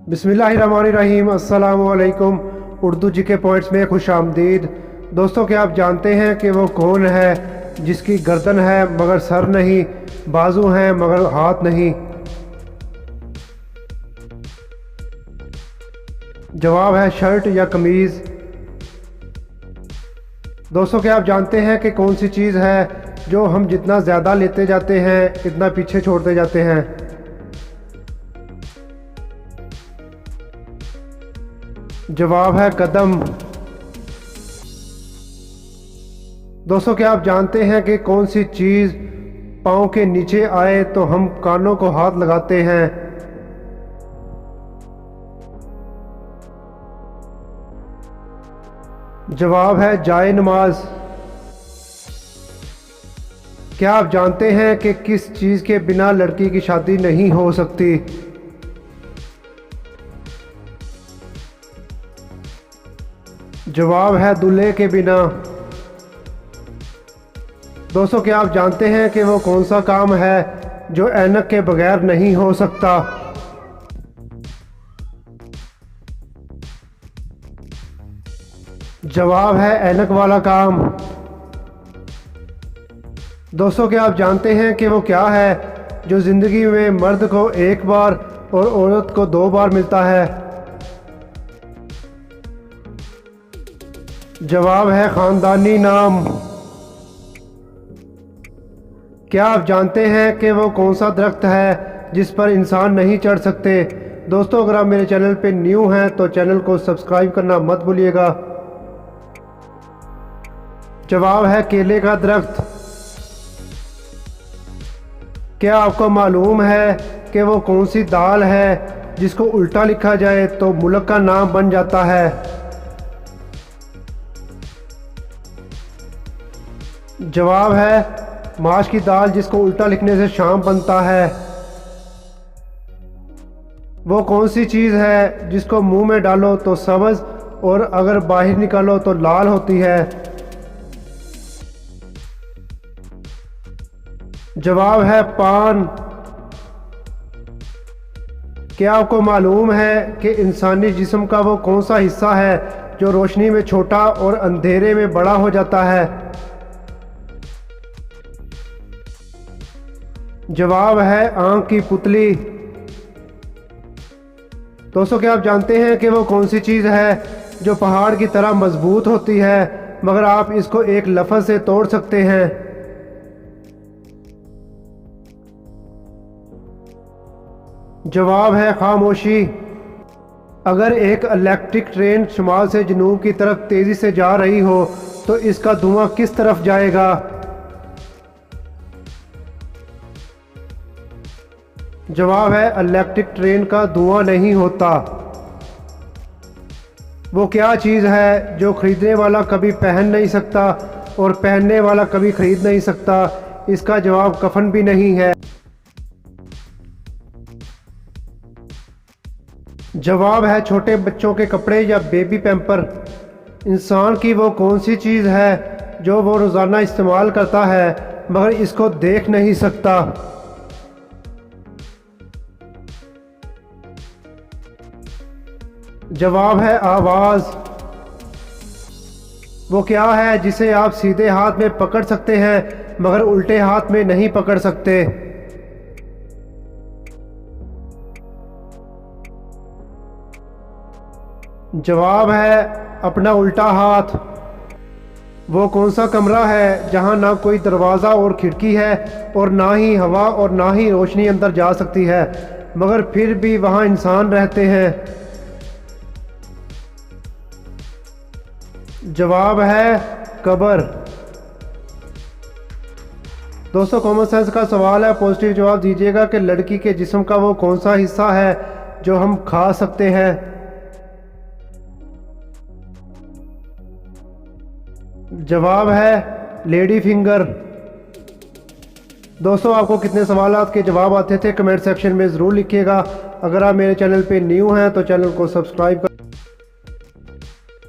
बिस्मिल्लाहिर्रहमानिर्रहीम। अस्सलामु अलैकुम। उर्दू जी के पॉइंट्स में खुश आमदीद। दोस्तों, क्या आप जानते हैं कि वो कौन है जिसकी गर्दन है मगर सर नहीं, बाजू हैं मगर हाथ नहीं? जवाब है शर्ट या कमीज़। दोस्तों, क्या आप जानते हैं कि कौन सी चीज़ है जो हम जितना ज़्यादा लेते जाते हैं इतना पीछे छोड़ते जाते हैं? जवाब है कदम। दोस्तों, क्या आप जानते हैं कि कौन सी चीज़ पाँव के नीचे आए तो हम कानों को हाथ लगाते हैं? जवाब है जाए नमाज। क्या आप जानते हैं कि किस चीज़ के बिना लड़की की शादी नहीं हो सकती? जवाब है दूल्हे के बिना। दोस्तों, क्या आप जानते हैं कि वो कौन सा काम है जो ऐनक के बगैर नहीं हो सकता? जवाब है ऐनक वाला काम। दोस्तों, क्या आप जानते हैं कि वो क्या है जो ज़िंदगी में मर्द को एक बार और औरत को 2 बार मिलता है? जवाब है ख़ानदानी नाम। क्या आप जानते हैं कि वो कौन सा दरख्त है जिस पर इंसान नहीं चढ़ सकते? दोस्तों, अगर आप मेरे चैनल पे न्यू हैं तो चैनल को सब्सक्राइब करना मत भूलिएगा। जवाब है केले का दरख्त। क्या आपको मालूम है कि वो कौन सी दाल है जिसको उल्टा लिखा जाए तो मुल्क का नाम बन जाता है? जवाब है माश की दाल, जिसको उल्टा लिखने से शाम बनता है। वो कौन सी चीज़ है जिसको मुंह में डालो तो सब्ज़ और अगर बाहर निकालो तो लाल होती है? जवाब है पान। क्या आपको मालूम है कि इंसानी जिस्म का वो कौन सा हिस्सा है जो रोशनी में छोटा और अंधेरे में बड़ा हो जाता है? जवाब है आँख की पुतली। दोस्तों, क्या आप जानते हैं कि वो कौन सी चीज़ है जो पहाड़ की तरह मजबूत होती है मगर आप इसको एक लफ्ज़ से तोड़ सकते हैं? जवाब है खामोशी। अगर एक इलेक्ट्रिक ट्रेन शुमाल से जनूब की तरफ तेज़ी से जा रही हो तो इसका धुआं किस तरफ जाएगा? जवाब है इलेक्ट्रिक ट्रेन का धुआं नहीं होता। वो क्या चीज़ है जो खरीदने वाला कभी पहन नहीं सकता और पहनने वाला कभी खरीद नहीं सकता? इसका जवाब कफन भी नहीं है। जवाब है छोटे बच्चों के कपड़े या बेबी पैम्पर। इंसान की वो कौन सी चीज़ है जो वो रोज़ाना इस्तेमाल करता है मगर इसको देख नहीं सकता? जवाब है आवाज़। वो क्या है जिसे आप सीधे हाथ में पकड़ सकते हैं मगर उल्टे हाथ में नहीं पकड़ सकते? जवाब है अपना उल्टा हाथ। वो कौन सा कमरा है जहां ना कोई दरवाज़ा और खिड़की है और ना ही हवा और ना ही रोशनी अंदर जा सकती है मगर फिर भी वहां इंसान रहते हैं? जवाब है कब्र। दोस्तों, कॉमन सेंस का सवाल है, पॉजिटिव जवाब दीजिएगा कि लड़की के जिस्म का वो कौन सा हिस्सा है जो हम खा सकते हैं? जवाब है लेडी फिंगर। दोस्तों, आपको कितने सवालात के जवाब आते थे कमेंट सेक्शन में ज़रूर लिखिएगा। अगर आप मेरे चैनल पे न्यू हैं तो चैनल को सब्सक्राइब